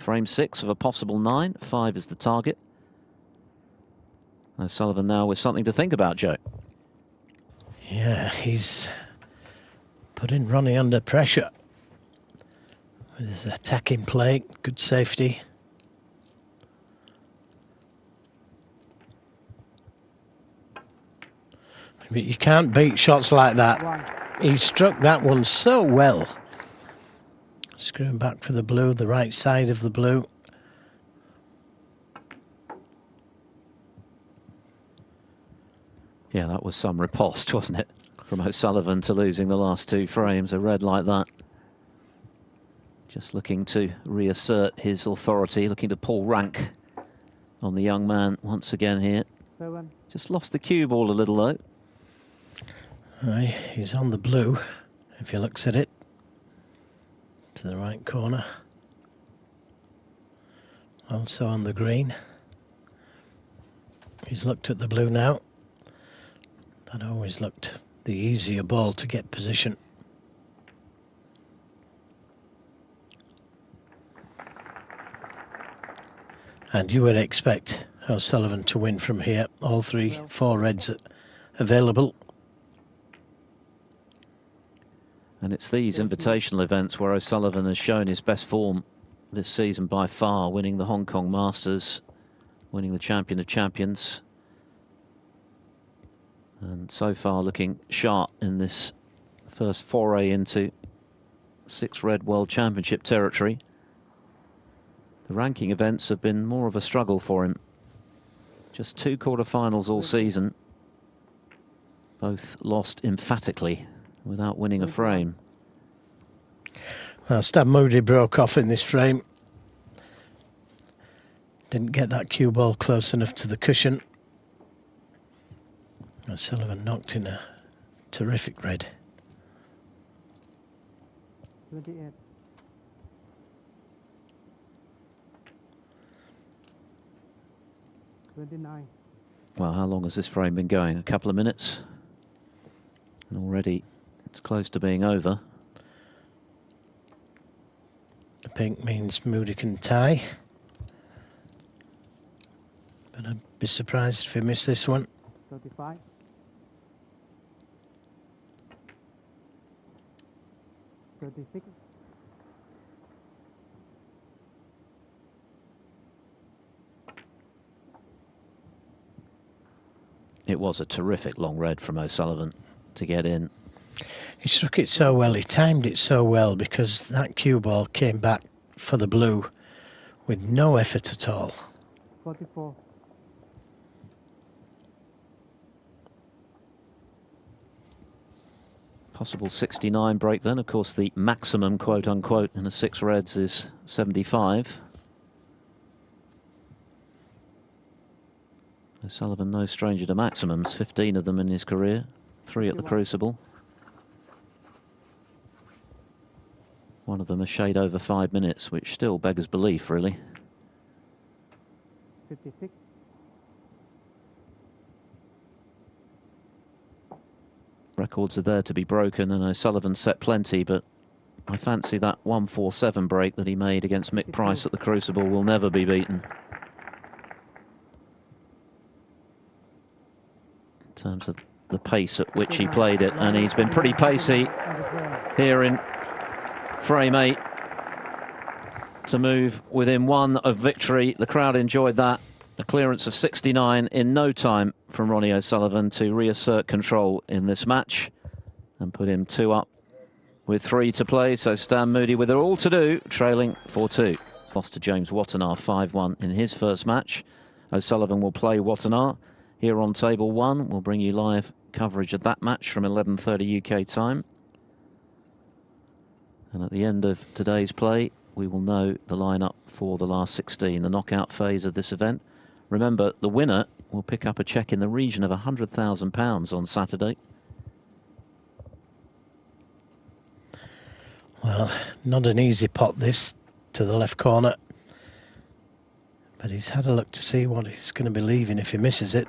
Frame 6 of a possible 9. 5 is the target. O'Sullivan now with something to think about, Joe. Yeah, he's putting Ronnie under pressure with his attacking play. Good safety. But you can't beat shots like that. He struck that one so well. Screwing back for the blue, the right side of the blue. Yeah, that was some riposte, wasn't it? From O'Sullivan to losing the last 2 frames, a red like that. Just looking to reassert his authority, looking to pull rank on the young man once again here. Just lost the cue ball a little though. Aye, he's on the blue, if he looks at it. To the right corner. Also on the green. He's looked at the blue now. That always looked the easier ball to get position. And you would expect O'Sullivan to win from here. All 3-4 reds available. And it's these invitational events where O'Sullivan has shown his best form this season by far, winning the Hong Kong Masters, winning the Champion of Champions. And so far looking sharp in this first foray into 6-red World Championship territory. The ranking events have been more of a struggle for him. Just 2 quarterfinals all season. Both lost emphatically without winning a frame. Well, Stan Moody broke off in this frame. Didn't get that cue ball close enough to the cushion. O'Sullivan knocked in a terrific red. 28. Well, how long has this frame been going? A couple of minutes? And already it's close to being over. The pink means Moody can tie. But I'd be surprised if he missed this one. 35. 36. It was a terrific long red from O'Sullivan to get in. He struck it so well, he timed it so well, because that cue ball came back for the blue with no effort at all. 44. Possible 69 break then. Of course, the maximum, quote unquote, in a 6 reds is 75. O'Sullivan no stranger to maximums, 15 of them in his career, 3 at the Crucible. One of them a shade over 5 minutes, which still beggars belief, really. 56. Records are there to be broken, and O'Sullivan set plenty, but I fancy that 147 break that he made against Mick Price at the Crucible will never be beaten. In terms of the pace at which he played it, and he's been pretty pacey here in frame 8 to move within 1 of victory. The crowd enjoyed that. A clearance of 69 in no time from Ronnie O'Sullivan to reassert control in this match and put him 2 up with 3 to play. So Stan Moody with it all to do, trailing 4-2. Lost to James Watanabe 5-1 in his first match. O'Sullivan will play Watanabe here on Table 1. We'll bring you live coverage of that match from 11:30 UK time. And at the end of today's play, we will know the lineup for the last 16, the knockout phase of this event. Remember, the winner will pick up a cheque in the region of £100,000 on Saturday. Well, not an easy pot this to the left corner. But he's had a look to see what he's going to be leaving if he misses it.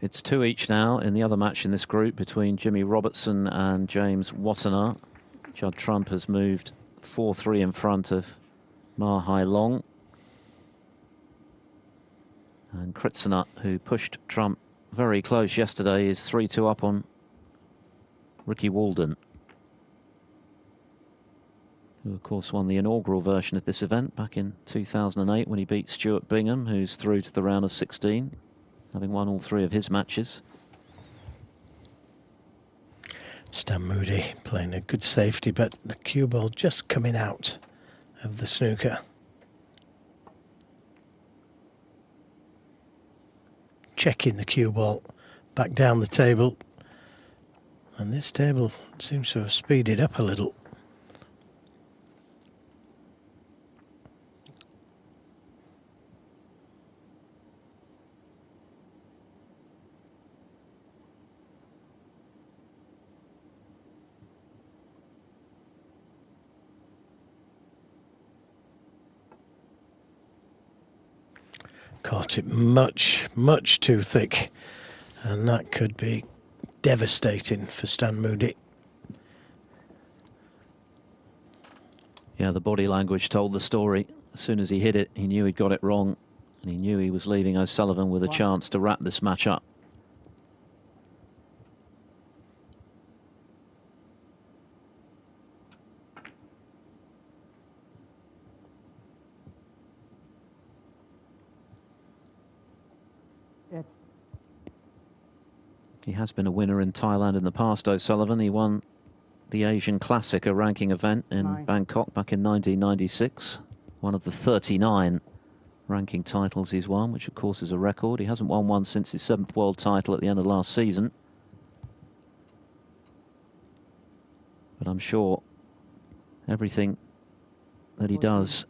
It's 2 each now in the other match in this group between Jimmy Robertson and James Wattener. Judd Trump has moved 4-3 in front of Ma Hai Long. And Kritzenut, who pushed Trump very close yesterday, is 3-2 up on Ricky Walden, who of course won the inaugural version of this event back in 2008 when he beat Stuart Bingham, who's through to the round of 16, having won all 3 of his matches. Stan Moody playing a good safety, but the cue ball just coming out of the snooker. Checking the cue ball back down the table, and this table seems to have speeded up a little. Caught it much too thick, and that could be devastating for Stan Moody. Yeah, the body language told the story. As soon as he hit it, he knew he'd got it wrong, and he knew he was leaving O'Sullivan with a chance to wrap this match up. He has been a winner in Thailand in the past, O'Sullivan. He won the Asian Classic, a ranking event in Bangkok back in 1996. One of the 39 ranking titles he's won, which of course is a record. He hasn't won one since his 7th world title at the end of last season. But I'm sure everything that he does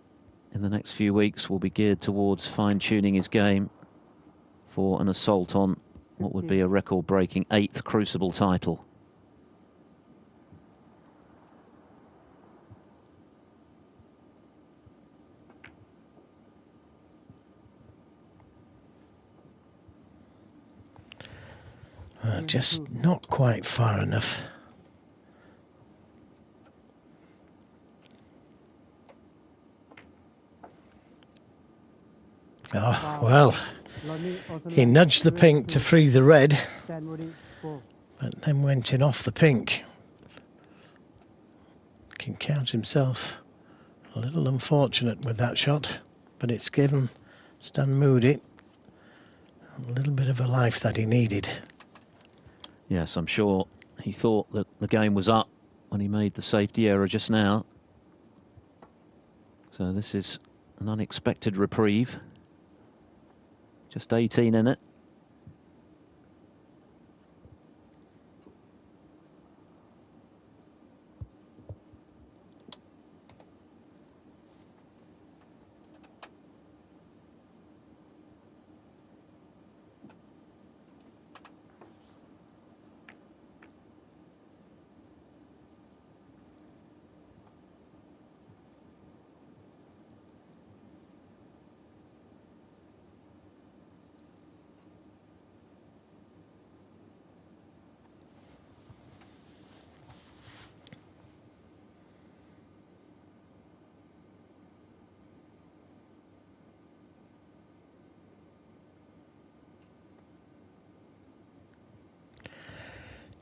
in the next few weeks will be geared towards fine-tuning his game for an assault on what would be a record-breaking 8th Crucible title. Just not quite far enough. Oh, well, he nudged the pink to free the red, but then went in off the pink. Can count himself a little unfortunate with that shot, but it's given Stan Moody a little bit of a life that he needed. Yes, I'm sure he thought that the game was up when he made the safety error just now. So this is an unexpected reprieve. Just 18 in it.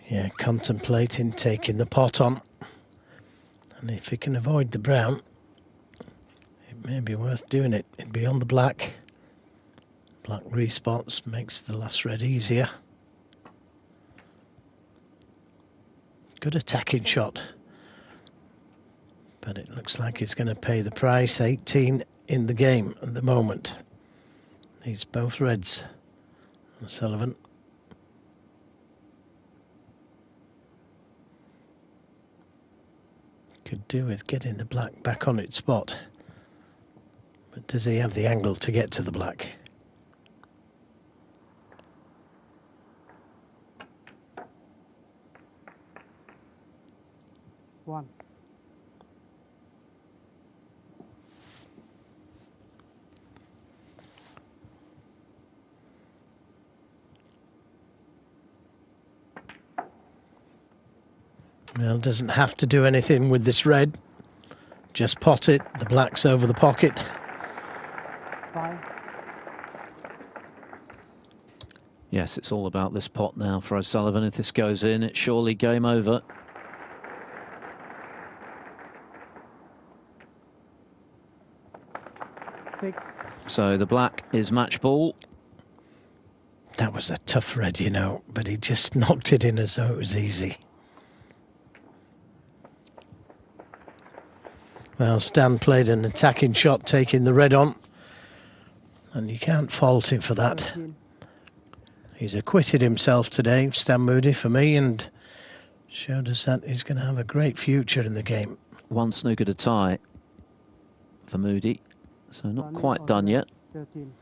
Yeah, contemplating taking the pot on. And if he can avoid the brown, it may be worth doing it. It'd be on the black. Black respots makes the last red easier. Good attacking shot. But it looks like he's going to pay the price. 18 in the game at the moment. Needs both reds. O'Sullivan. Could do with getting the black back on its spot. But does he have the angle to get to the black? One. Well, doesn't have to do anything with this red. Just pot it. The black's over the pocket. 5. Yes, it's all about this pot now for O'Sullivan. If this goes in, it's surely game over. So the black is match ball. That was a tough red, you know, but he just knocked it in as though it was easy. Well, Stan played an attacking shot, taking the red on, and you can't fault him for that. 13. He's acquitted himself today, Stan Moody, for me, and showed us that he's going to have a great future in the game. One snooker to tie for Moody. So not Ronnie quite done yet. 13.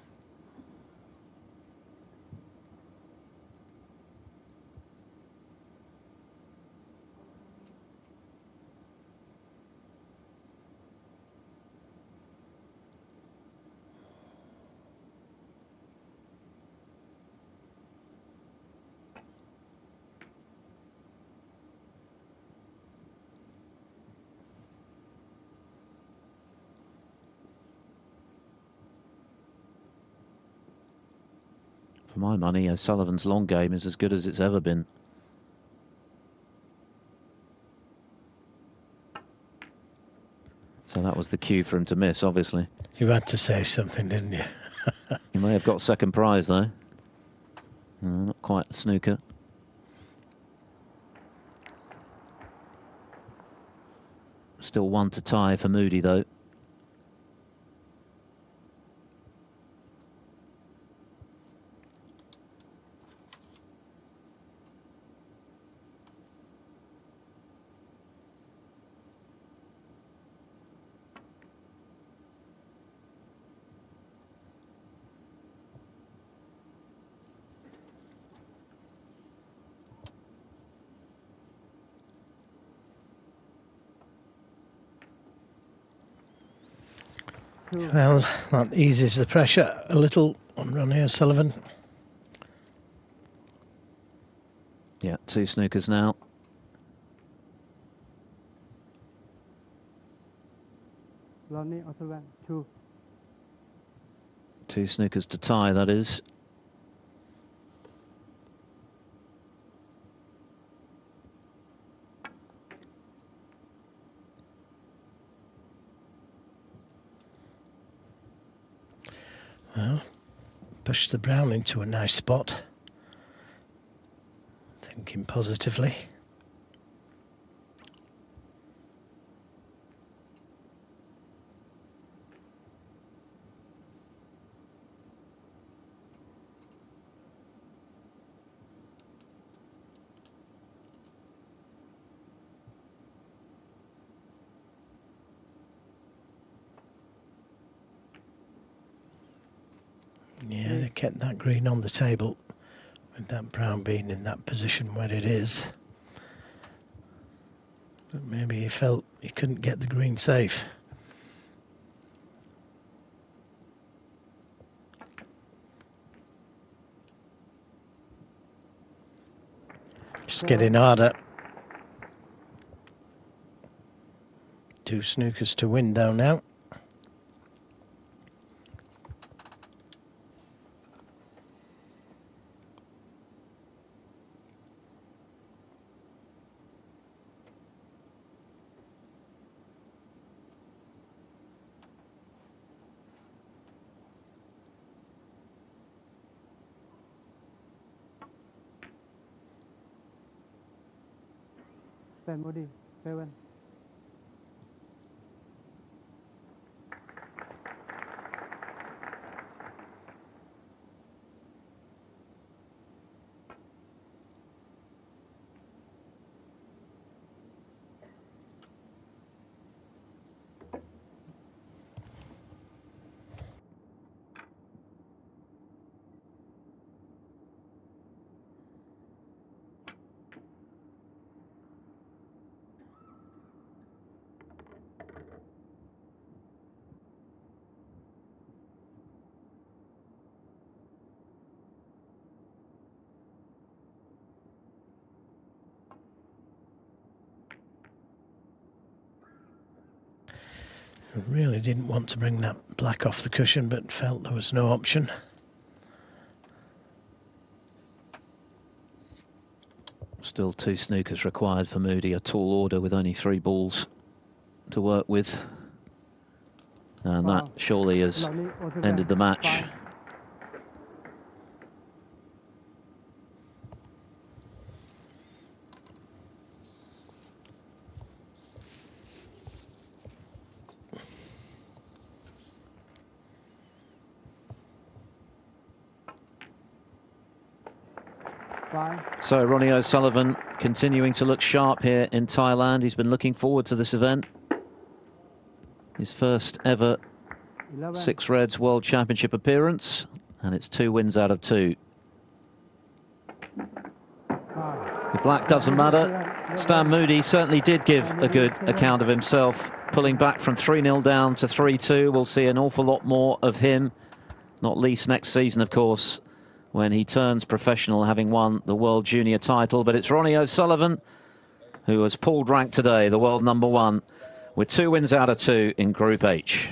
For my money, O'Sullivan's long game is as good as it's ever been. So that was the cue for him to miss, obviously. You had to say something, didn't you? He may have got second prize, though. Not quite the snooker. Still one to tie for Moody, though. Well, that eases the pressure a little on Ronnie O'Sullivan. Yeah, 2 snookers now. Ronnie O'Sullivan 2. 2 snookers to tie, that is. Well, push the brown into a nice spot. Thinking positively. Yeah, they kept that green on the table with that brown being in that position where it is. But maybe he felt he couldn't get the green safe. Just getting harder. 2 snookers to win though now. Moody 7. I really didn't want to bring that black off the cushion, but felt there was no option. Still 2 snookers required for Moody, a tall order with only 3 balls to work with. And that surely has ended the match. So Ronnie O'Sullivan continuing to look sharp here in Thailand. He's been looking forward to this event. His first ever 6 Reds World Championship appearance, and it's 2 wins out of 2. The black doesn't matter. Stan Moody certainly did give a good account of himself, pulling back from 3-0 down to 3-2. We'll see an awful lot more of him, not least next season, of course, when he turns professional, having won the World Junior title. But it's Ronnie O'Sullivan who has pulled rank today, the world #1, with 2 wins out of 2 in Group H.